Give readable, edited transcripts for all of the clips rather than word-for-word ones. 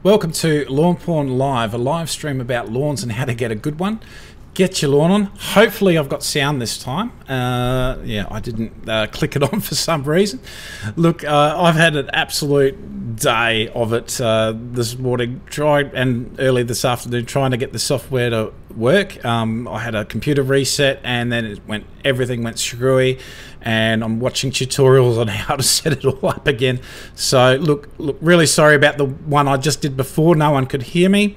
Welcome to Lawnporn Live, a live stream about lawns and how to get a good one. Get your lawn on. Hopefully I've got sound this time. Yeah, I didn't click it on for some reason. Look, I've had an absolute day of it this morning, and early this afternoon, trying to get the software to work. I had a computer reset and then everything went screwy, and I'm watching tutorials on how to set it all up again. So look, really sorry about the one I just did before. No one could hear me.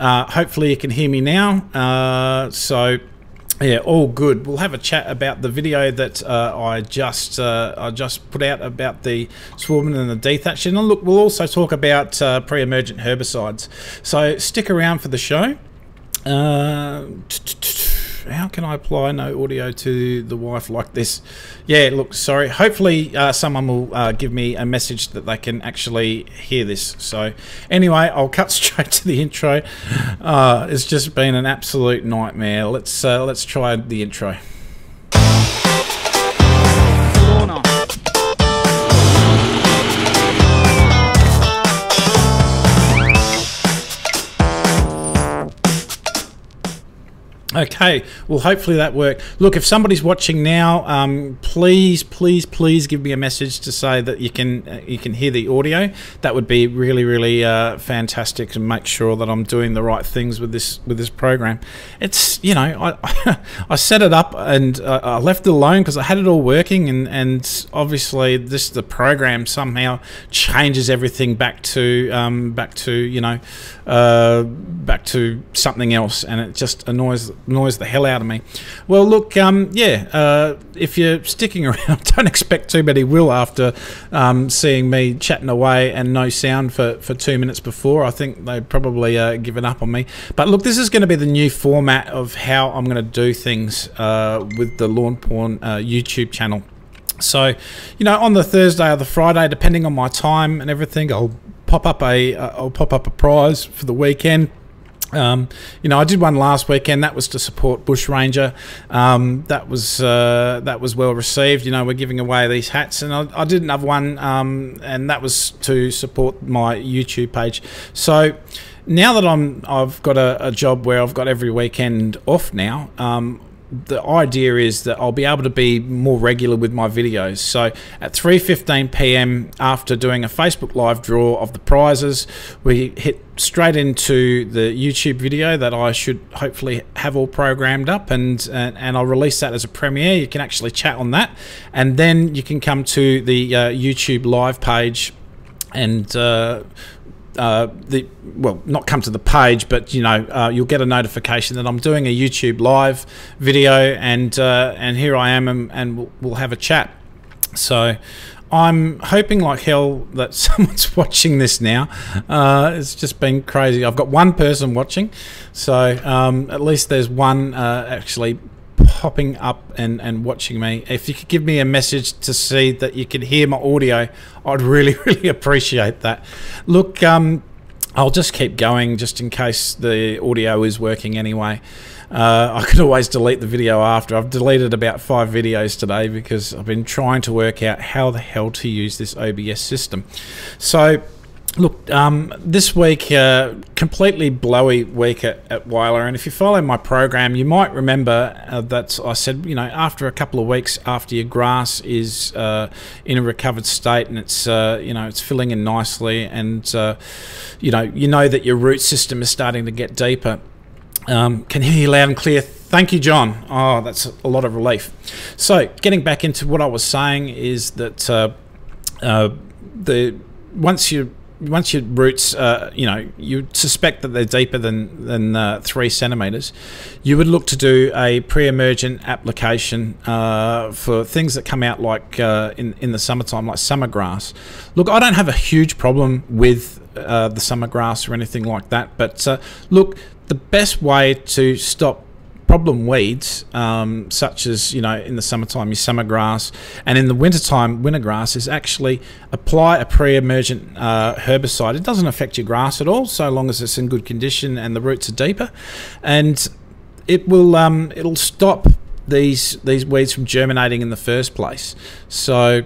Hopefully you can hear me now. So yeah, all good. We'll have a chat about the video that I just put out about the swardman and the dethatch. And look, we'll also talk about pre-emergent herbicides. So stick around for the show. How can I apply no audio to the wife like this? Yeah, look, sorry. Hopefully someone will give me a message that they can actually hear this. So anyway, I'll cut straight to the intro. It's just been an absolute nightmare. Let's try the intro. Okay, well hopefully that worked. Look, if somebody's watching now, please give me a message to say that you can hear the audio. That would be really fantastic, and make sure that I'm doing the right things with this program. It's, you know, I set it up and I left it alone because I had it all working, and obviously the program somehow changes everything back to you know, back to something else, and it just annoys the hell out of me. Well, look, yeah, if you're sticking around, don't expect too many will after seeing me chatting away and no sound for 2 minutes before. I think they've probably given up on me. But look, this is going to be the new format of how I'm going to do things with the Lawnporn YouTube channel. So, you know, on the Thursday or the Friday, depending on my time and everything, I'll pop up a prize for the weekend. You know, I did one last weekend. That was to support Bushranger. That was well received. You know, we're giving away these hats, and I did another one, and that was to support my YouTube page. So now that I've got a job where I've got every weekend off now, the idea is that I'll be able to be more regular with my videos. So at 3:15 p.m. after doing a Facebook live draw of the prizes, we hit straight into the YouTube video that I should hopefully have all programmed up, and I'll release that as a premiere. You can actually chat on that, and then you can come to the YouTube live page and well, not come to the page, but you know, you'll get a notification that I'm doing a YouTube live video, and here I am, and we'll have a chat. So I'm hoping like hell that someone's watching this now. It's just been crazy. I've got one person watching, so at least there's one actually popping up and watching me. If you could give me a message to see that you can hear my audio, I'd really appreciate that. Look, I'll just keep going just in case the audio is working anyway. I could always delete the video after. I've deleted about 5 videos today because I've been trying to work out how the hell to use this OBS system. So look, this week, completely blowy week at Weiler, and if you follow my program, you might remember that I said, you know, after a couple of weeks after your grass is in a recovered state and it's you know, it's filling in nicely, and you know that your root system is starting to get deeper. Can hear you loud and clear. Thank you, John. Oh, that's a lot of relief. So getting back into what I was saying is that once your roots, you know, you suspect that they're deeper than 3 centimeters, you would look to do a pre-emergent application for things that come out like in the summertime, like summer grass. Look, I don't have a huge problem with the summer grass or anything like that, but look, the best way to stop problem weeds, such as, you know, in the summertime your summer grass, and in the wintertime winter grass, is actually apply a pre-emergent herbicide. It doesn't affect your grass at all, so long as it's in good condition and the roots are deeper, and it will it'll stop these weeds from germinating in the first place. So,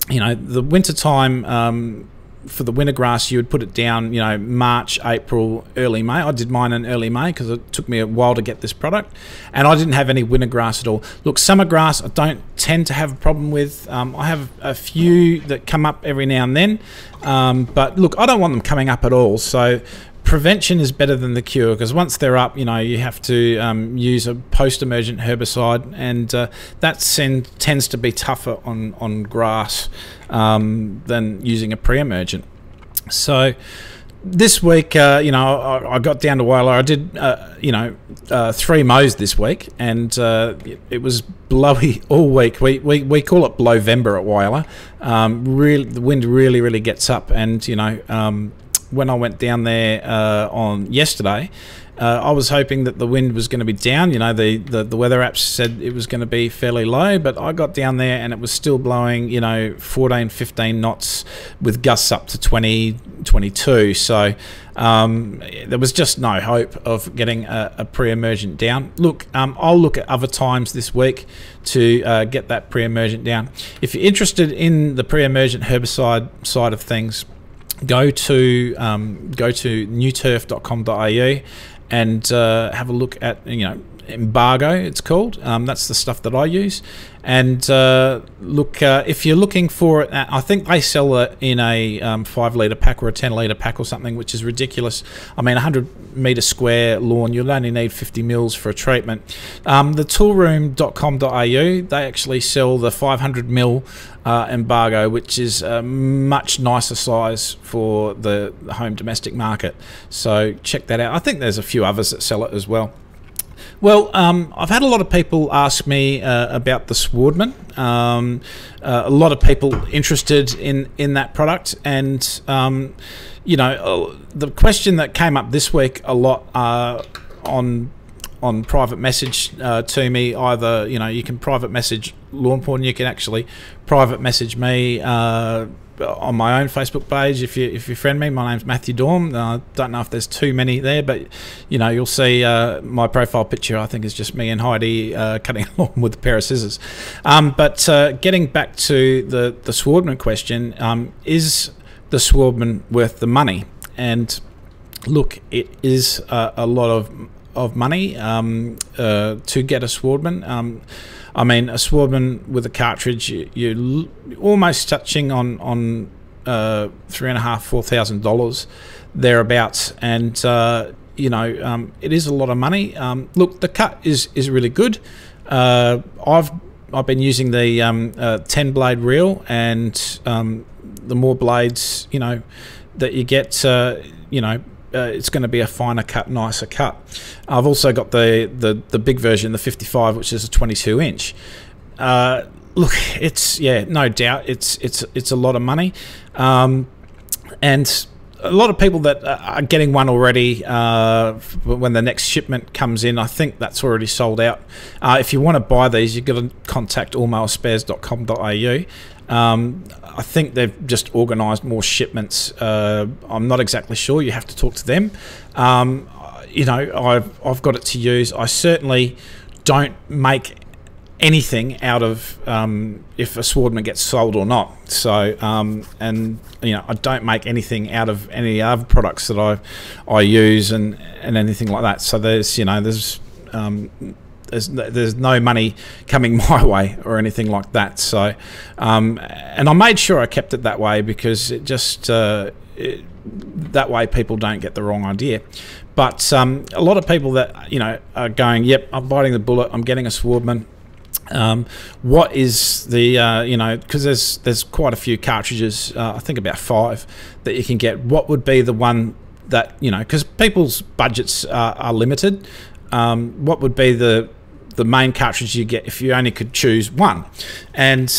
you know, the wintertime for the winter grass, you would put it down, you know, March, April, early May. I did mine in early May because it took me a while to get this product, and I didn't have any winter grass at all. Look, summer grass I don't tend to have a problem with. I have a few that come up every now and then, but look, I don't want them coming up at all. So prevention is better than the cure, because once they're up, you know, you have to use a post-emergent herbicide, and that tends to be tougher on grass than using a pre-emergent. So this week, you know, I got down to Whyalla. I did, you know, 3 mows this week, and it was blowy all week. We call it Blowvember at Whyalla. Really, the wind really gets up, and you know, when I went down there on yesterday, I was hoping that the wind was going to be down. You know, the weather apps said it was going to be fairly low, but I got down there and it was still blowing, you know, 14, 15 knots with gusts up to 20, 22. So there was just no hope of getting a pre-emergent down. Look, I'll look at other times this week to get that pre-emergent down. If you're interested in the pre-emergent herbicide side of things, go to newturf.com.au and have a look at, you know, Embargo, it's called. That's the stuff that I use. And look, if you're looking for it, I think they sell it in a 5-litre pack or a 10-litre pack or something, which is ridiculous. I mean, 100-metre square lawn, you'll only need 50 mils for a treatment. The toolroom.com.au, they actually sell the 500 mil Embargo, which is a much nicer size for the home domestic market. So check that out. I think there's a few others that sell it as well. Well, I've had a lot of people ask me about the Swardman. A lot of people interested in that product, and you know, the question that came up this week a lot on private message to me, either, you know, you can private message Lawnporn, you can actually private message me on my own Facebook page if you friend me. My name's Matthew Dorm. I don't know if there's too many there, but you know, you'll see my profile picture, I think, is just me and Heidi cutting a lawn with a pair of scissors. But getting back to the Swardman question, is the Swardman worth the money? And look, it is a lot of money to get a Swardman. I mean, a Swardman with a cartridge, you're almost touching on $3,500–4,000 thereabouts, and you know, it is a lot of money. Look, the cut is really good. I've been using the 10-blade reel, and the more blades, you know, that you get, you know, it's going to be a finer cut, nicer cut. I've also got the big version, the 55, which is a 22-inch. Look, it's, yeah, no doubt, it's a lot of money, and a lot of people that are getting one already when the next shipment comes in. I think that's already sold out. If you want to buy these, you've got to contact allmowerspares.com.au. I think they've just organised more shipments. I'm not exactly sure. You have to talk to them. You know, I've got it to use. I certainly don't make anything out of if a Swardman gets sold or not. So, and you know, I don't make anything out of any other products that I use and anything like that. So there's, you know, there's no money coming my way or anything like that. So, and I made sure I kept it that way, because it just that way people don't get the wrong idea. But a lot of people that, you know, are going, yep, I'm biting the bullet, I'm getting a Swardman. What is the you know, because there's quite a few cartridges, I think about 5 that you can get. What would be the one that, you know, because people's budgets are limited, what would be the main cartridge you get if you only could choose one? And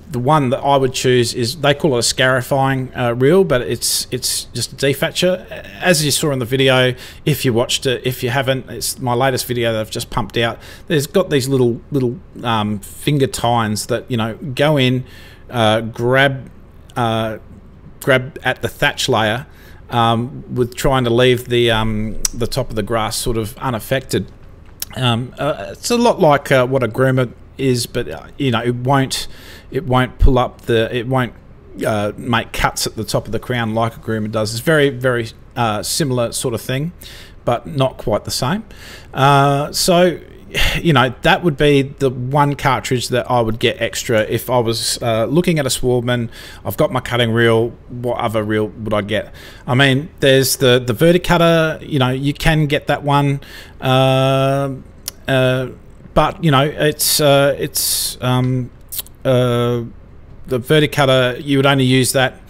the one that I would choose is, they call it a scarifying reel, but it's just a dethatcher. As you saw in the video, if you watched it, if you haven't, it's my latest video that I've just pumped out. There's got these little finger tines that, you know, go in, grab at the thatch layer, with trying to leave the top of the grass sort of unaffected. It's a lot like what a groomer is, but you know, it won't pull up it won't make cuts at the top of the crown like a groomer does. It's very, very similar sort of thing, but not quite the same. So, you know, that would be the one cartridge that I would get extra if I was looking at a swardman. I've got my cutting reel. What other reel would I get? I mean, there's the verticutter. You know, you can get that one, but you know, it's the verticutter. You would only use that,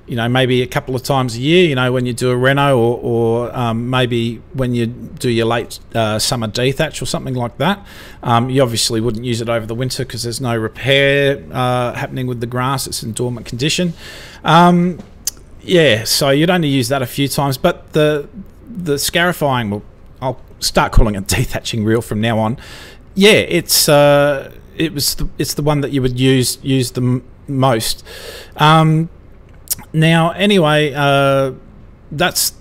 you know, maybe a couple of times a year, you know, when you do a reno, or maybe when you do your late summer dethatch or something like that. You obviously wouldn't use it over the winter because there's no repair happening with the grass. It's in dormant condition. Yeah, so you'd only use that a few times, but the scarifying, well, I'll start calling it dethatching reel from now on. Yeah, it's the one that you would use the most. Now, anyway, that's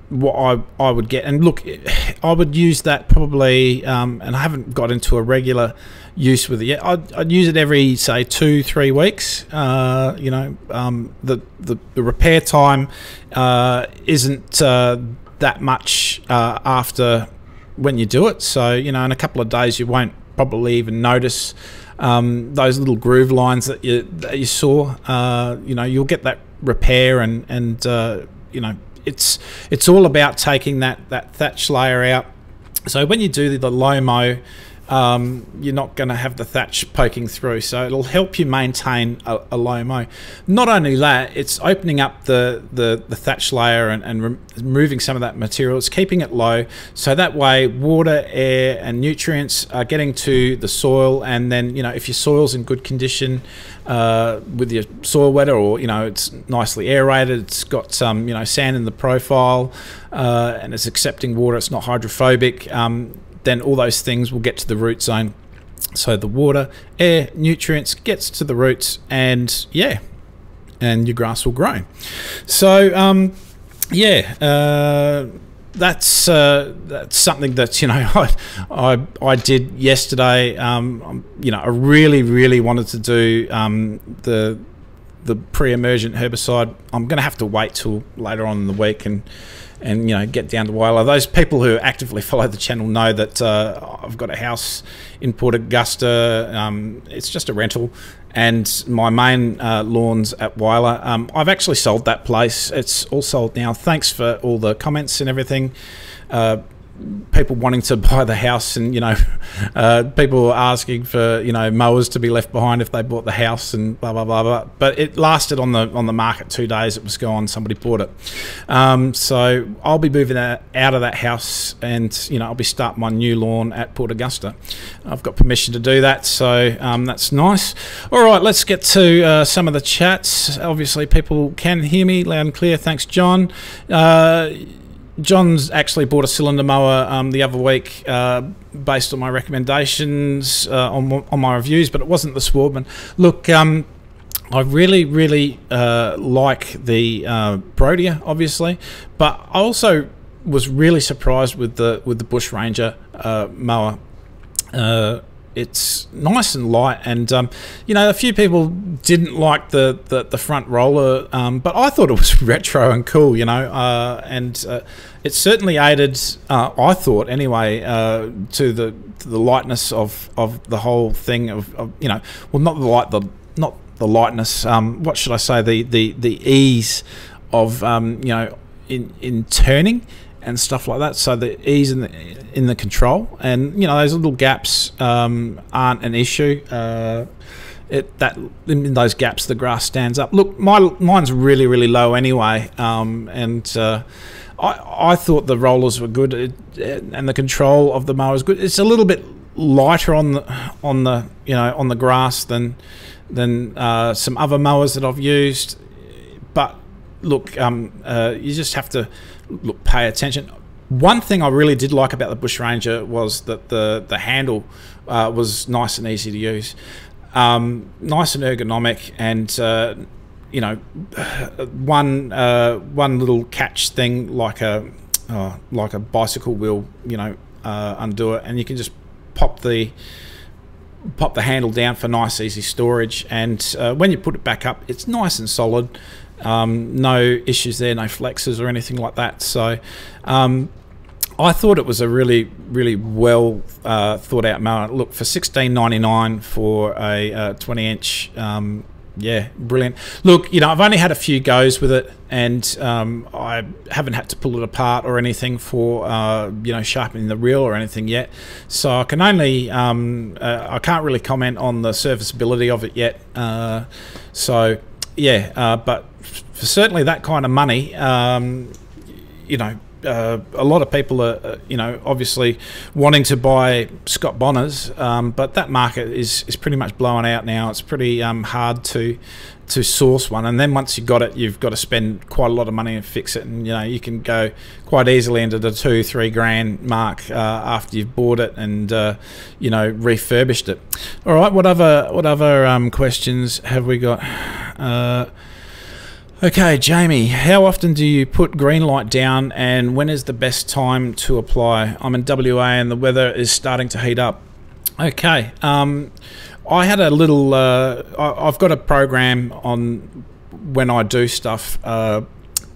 what I would get. And look, I would use that probably, and I haven't got into a regular use with it yet. I'd use it every, say, 2-3 weeks. You know, the repair time isn't that much after when you do it. So, you know, in a couple of days you won't probably even notice those little groove lines that you saw. You know, you'll get that repair, and you know, it's all about taking that thatch layer out. So when you do the low mow, you're not going to have the thatch poking through, so it'll help you maintain a low mow. Not only that, it's opening up the thatch layer and removing some of that material. It's keeping it low, so that way water, air and nutrients are getting to the soil. And then, you know, if your soil's in good condition with your soil wetter, or, you know, it's nicely aerated, it's got some, you know, sand in the profile, and it's accepting water, it's not hydrophobic, then all those things will get to the root zone. So the water, air, nutrients gets to the roots, and yeah, and your grass will grow. So yeah, that's something that, you know, I did yesterday. You know, I really wanted to do the pre-emergent herbicide. I'm going to have to wait till later on in the week and you know, get down to Wyler. Those people who actively follow the channel know that I've got a house in Port Augusta. It's just a rental, and my main lawn's at Wyler. I've actually sold that place. It's all sold now. Thanks for all the comments and everything. People wanting to buy the house, and, you know, people asking for, you know, mowers to be left behind if they bought the house, and blah blah blah blah. But it lasted on the market 2 days. It was gone. Somebody bought it. So I'll be moving out of that house, and, you know, I'll be starting my new lawn at Port Augusta. I've got permission to do that, so that's nice. All right, let's get to some of the chats. Obviously, people can hear me loud and clear. Thanks, John. John's actually bought a cylinder mower the other week based on my recommendations on my reviews, but it wasn't the Swardman. Look, I really like the Brodia, obviously, but I also was really surprised with the Bush Ranger mower. It's nice and light, and you know, a few people didn't like the front roller, but I thought it was retro and cool, you know, and it certainly aided, I thought anyway, to the lightness of the whole thing. Of you know, well, not the lightness. What should I say? The ease of you know, in turning and stuff like that. So the ease in the control, and, you know, those little gaps aren't an issue. In those gaps the grass stands up. Look, mine's really low anyway, and I thought the rollers were good, and the control of the mower is good. It's a little bit lighter on the you know, on the grass than some other mowers that I've used, but look, you just have to pay attention. One thing I really did like about the Bush Ranger was that the handle was nice and easy to use, nice and ergonomic, and you know, one little catch thing, like a bicycle wheel, you know, undo it, and you can just pop the pop the handle down for nice easy storage, and when you put it back up, it's nice and solid. No issues there, no flexes or anything like that. So I thought it was a really well thought out mower. Look, for $16.99 for a 20-inch, yeah, brilliant. Look, you know, I've only had a few goes with it, and I haven't had to pull it apart or anything for you know, sharpening the reel or anything yet. So I can only I can't really comment on the serviceability of it yet. So yeah, but for certainly that kind of money, you know, a lot of people are, you know, obviously wanting to buy Scott Bonners, but that market is pretty much blowing out now. It's pretty hard to source one, and then once you've got it, you've got to spend quite a lot of money and fix it, and you know, you can go quite easily into the $2-3 grand mark after you've bought it and you know, refurbished it. All right, what other questions have we got? Okay, Jamie, how often do you put green light down, and when is the best time to apply? I'm in WA and the weather is starting to heat up. Okay, I had a little, I've got a program on when I do stuff,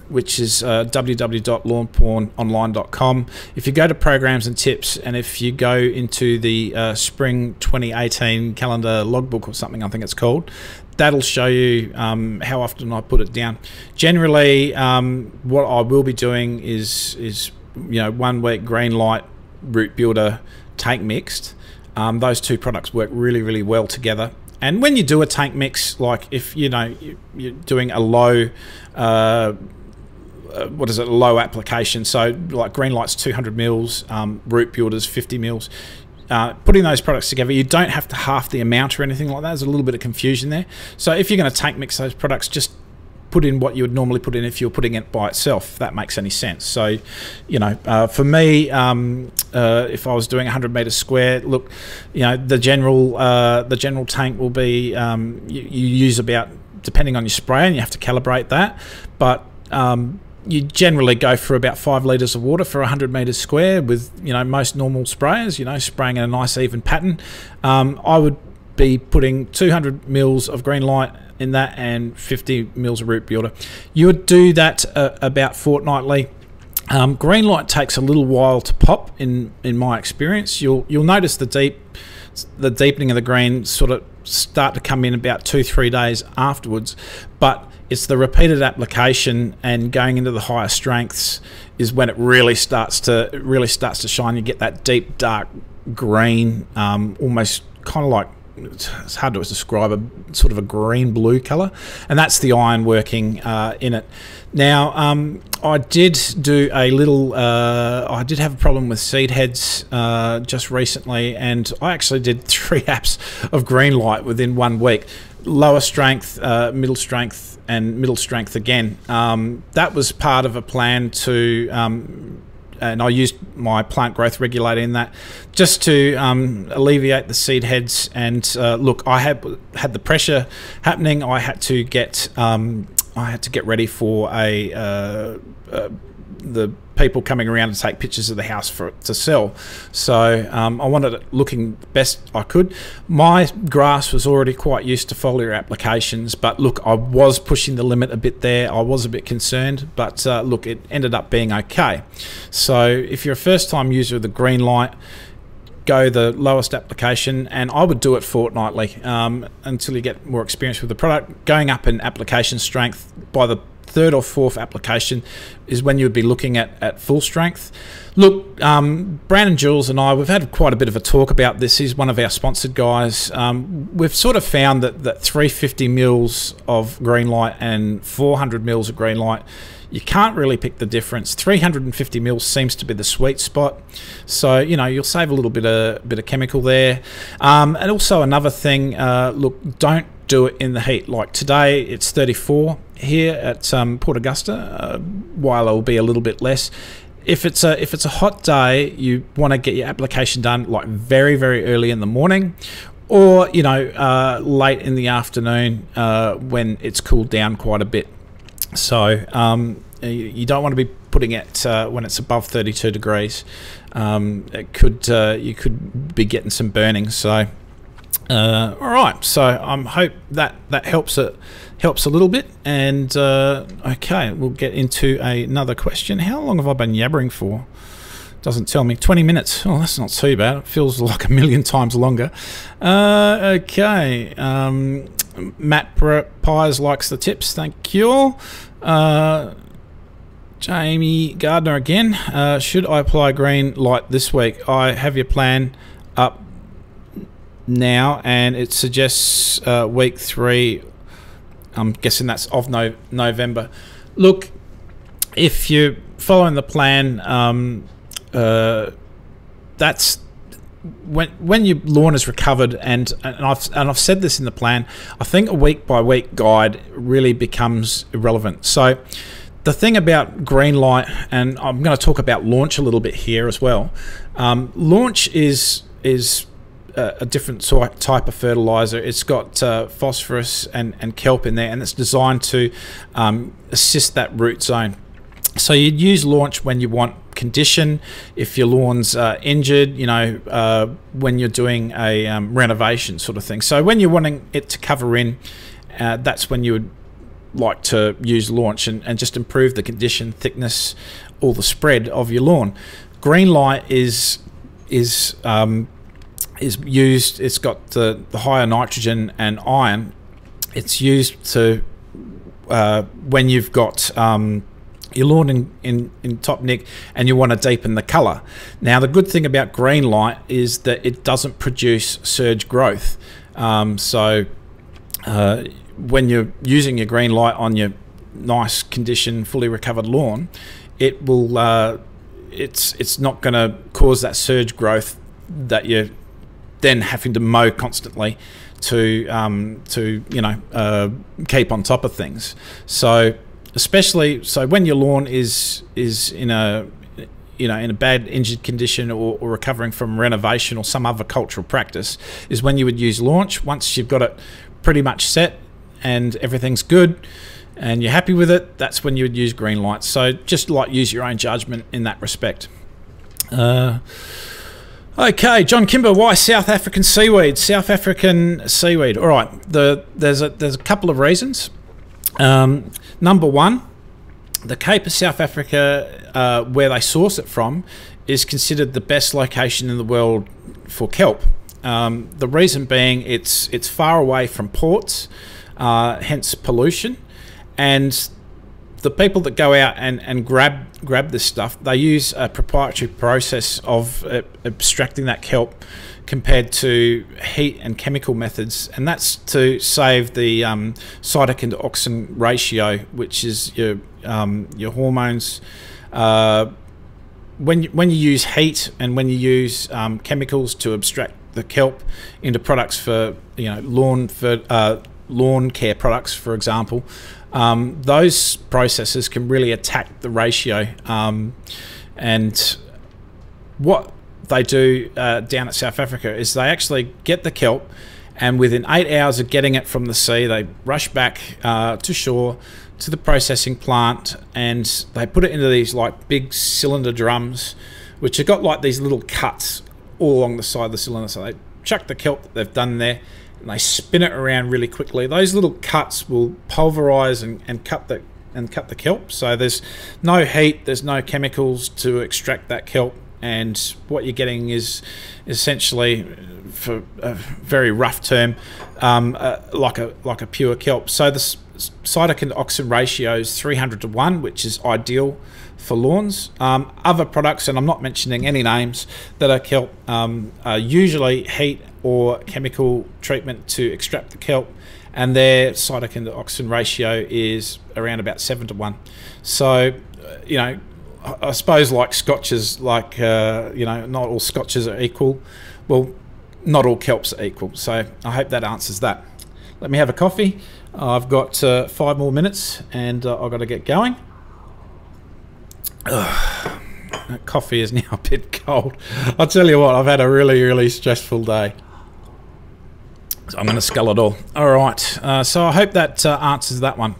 which is www.lawnpornonline.com. If you go to programs and tips, and if you go into the spring 2018 calendar logbook or something, I think it's called, that'll show you how often I put it down. Generally, what I will be doing is you know, 1 week green light, root builder, tank mixed. Those two products work really well together. And when you do a tank mix, like if you know you're doing a low what is it, low application, so like green light's 200 mils, root builder's 50 mils. Putting those products together, you don't have to half the amount or anything like that. There's a little bit of confusion there. So if you're going to tank mix those products, just put in what you would normally put in if you're putting it by itself, if that makes any sense. So, you know, for me, if I was doing 100 meters square, look, you know, the general tank will be, you use about, depending on your spray, and you have to calibrate that, but you generally go for about 5 litres of water for 100 metres square with, you know, most normal sprayers, you know, spraying in a nice even pattern. I would be putting 200 mils of green light in that and 50 mils of root builder. You would do that about fortnightly. Green light takes a little while to pop in my experience. You'll notice the deepening of the green sort of start to come in about 2-3 days afterwards, but it's the repeated application and going into the higher strengths is when it really starts to shine. You get that deep dark green, almost kind of like, it's hard to describe, a sort of a green blue color, and that's the iron working in it. Now, I did do a little, I did have a problem with seed heads just recently, and I actually did 3 apps of green light within 1 week. Lower strength, middle strength, and middle strength again. That was part of a plan to, and I used my plant growth regulator in that, just to alleviate the seed heads. And look, I had the pressure happening. I had to get ready for the people coming around to take pictures of the house for it to sell. So I wanted it looking best I could. My grass was already quite used to foliar applications, but look, I was pushing the limit a bit there. I was a bit concerned, but look, it ended up being okay. So if you're a first-time user of the green light, go the lowest application, and I would do it fortnightly until you get more experience with the product. Going up in application strength by the 3rd or 4th application is when you would be looking at full strength. Look, Brandon Jules and I, we've had quite a bit of a talk about this. He's one of our sponsored guys. We've sort of found that 350 mils of green light and 400 mils of green light, you can't really pick the difference. 350 mils seems to be the sweet spot. So, you know, you'll save a little bit of chemical there. And also another thing, look, don't do it in the heat. Like today, it's 34 here at Port Augusta, while it will be a little bit less. If it's a hot day, you want to get your application done like very early in the morning, or you know, late in the afternoon when it's cooled down quite a bit. So you don't want to be putting it when it's above 32 degrees. You could be getting some burning. So All right, so I hope that helps a little bit. And okay, we'll get into another question. How long have I been yabbering for? Doesn't tell me. 20 minutes. Oh, that's not too bad. It feels like a million times longer. Okay. Matt Pies likes the tips. Thank you. Jamie Gardner again. Should I apply green light this week? I have your plan up now, and it suggests week 3. I'm guessing that's of November. Look, if you're following the plan, that's when your lawn is recovered, and I've said this in the plan. I think a week by week guide really becomes irrelevant. So the thing about green light, and I'm going to talk about launch a little bit here as well. Launch is a different type of fertilizer. It's got phosphorus and kelp in there, and it's designed to assist that root zone. So you'd use launch when you want condition, if your lawn's injured, you know, when you're doing a renovation sort of thing. So when you're wanting it to cover in, that's when you would like to use launch and just improve the condition, thickness, or the spread of your lawn. Green light is used. It's got the higher nitrogen and iron. It's used to when you've got your lawn in top nick and you want to deepen the color. Now the good thing about green light is that it doesn't produce surge growth. So when you're using your green light on your nice condition, fully recovered lawn, it will it's not going to cause that surge growth that you're then having to mow constantly to you know keep on top of things. So especially when your lawn is in a in a bad injured condition or recovering from renovation or some other cultural practice, is when you would use launch. Once you've got it pretty much set and everything's good and you're happy with it, that's when you would use green light. So just like use your own judgment in that respect. Okay, John Kimber, why South African seaweed? South African seaweed. All right, there's a couple of reasons. Number one, the Cape of South Africa, where they source it from, is considered the best location in the world for kelp. The reason being it's far away from ports, hence pollution, and the people that go out and grab this stuff, they use a proprietary process of abstracting that kelp compared to heat and chemical methods, and that's to save the cytokine to auxin ratio, which is your hormones. When you use heat and when you use chemicals to abstract the kelp into products for lawn care products, for example, those processes can really attack the ratio. And what they do down at South Africa is they actually get the kelp, and within 8 hours of getting it from the sea, they rush back to shore to the processing plant, and they put it into these like big cylinder drums, which have got like these little cuts all along the side of the cylinder. So they chuck the kelp that they've done there, and they spin it around really quickly. Those little cuts will pulverize and cut the kelp. So there's no heat, there's no chemicals to extract that kelp, and what you're getting is essentially, for a very rough term, like a pure kelp. So the cytokine to auxin ratio is 300 to 1, which is ideal for lawns. Other products, and I'm not mentioning any names, that are kelp, are usually heat or chemical treatment to extract the kelp, and their cytokine to auxin ratio is around about 7 to 1. So I suppose like scotches, like not all scotches are equal. Well, not all kelps are equal. So I hope that answers that. Let me have a coffee. I've got 5 more minutes, and I've got to get going. That coffee is now a bit cold. I'll tell you what, I've had a really, really stressful day. So I'm going to scull it all. All right. So I hope that answers that one.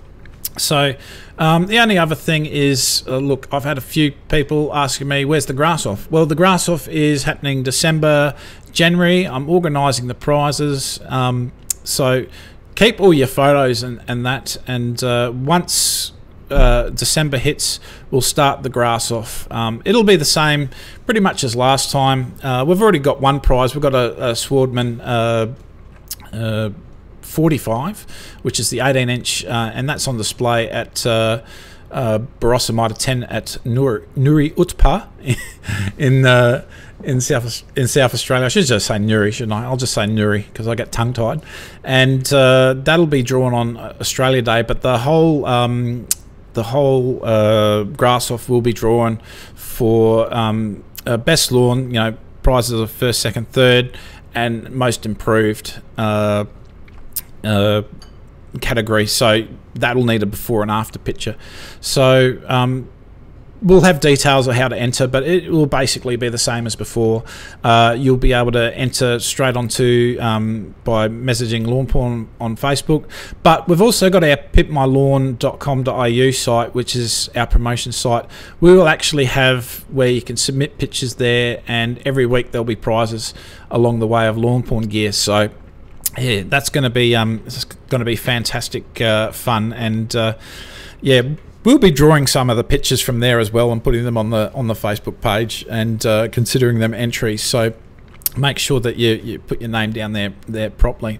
So the only other thing is, look, I've had a few people asking me, where's the grass off? Well, the grass off is happening December, January. I'm organising the prizes. So keep all your photos and that. And once December hits, we'll start the grass off. It'll be the same pretty much as last time. We've already got one prize. We've got a swardman 45, which is the 18-inch, and that's on display at Barossa Mitre 10 at Nuri Utpa in South Australia. I should just say Nuri, shouldn't I? I'll just say Nuri because I get tongue-tied. And that'll be drawn on Australia Day, but the whole grass off will be drawn for best lawn, prizes of first, second, third, and most improved category. So that'll need a before and after picture. So we'll have details of how to enter, but it will basically be the same as before. You'll be able to enter straight onto by messaging Lawnporn on Facebook, but we've also got our pipmylawn.com.au site, which is our promotion site. We will actually have where you can submit pictures there, and every week there'll be prizes along the way of lawn porn gear. So yeah, that's going to be fantastic fun, and yeah, we'll be drawing some of the pictures from there as well and putting them on the Facebook page and considering them entries. So make sure that you put your name down there properly.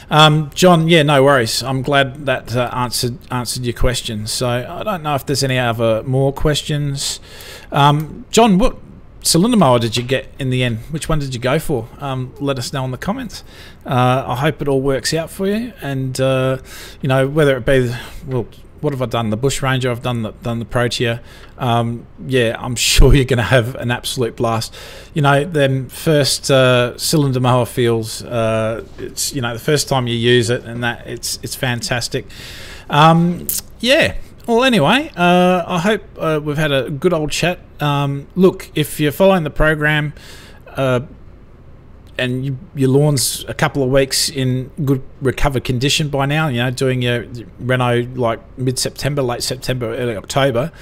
John, yeah, no worries. I'm glad that answered your question. So I don't know if there's any other more questions. John, what cylinder mower did you get in the end? Which one did you go for? Let us know in the comments. I hope it all works out for you, and whether it be, well, what have I done? The Bush Ranger, I've done the Protea. Yeah, I'm sure you're going to have an absolute blast. Them first cylinder mower feels, it's the first time you use it, and that it's fantastic. Yeah. Well, anyway, I hope we've had a good old chat. Look, if you're following the program and your lawn's a couple of weeks in good recovered condition by now, doing your reno like mid-September, late September, early October,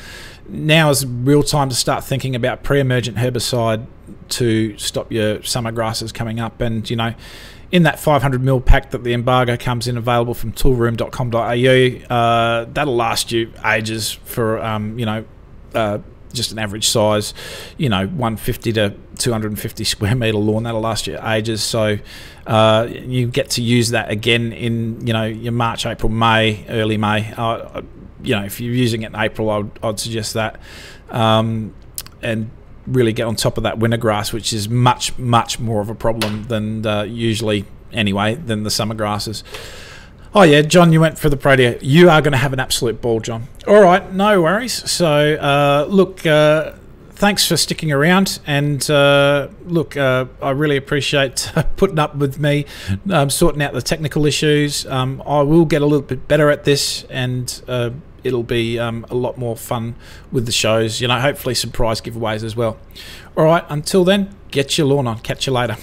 now is real time to start thinking about pre-emergent herbicide to stop your summer grasses coming up. And, in that 500ml pack that the embargo comes in, available from toolroom.com.au, that'll last you ages for, just an average size, 150 to 250 square metre lawn. That'll last you ages. So you get to use that again in, your March, April, May, early May. If you're using it in April, I'd suggest that. And really get on top of that winter grass, which is much, much more of a problem than usually anyway, than the summer grasses. Oh yeah, John, you went for the Protea. You are going to have an absolute ball, John. All right, no worries. So look, thanks for sticking around, and look, I really appreciate putting up with me sorting out the technical issues. I will get a little bit better at this, and it'll be a lot more fun with the shows. Hopefully some prize giveaways as well. All right, until then, get your lawn on. Catch you later.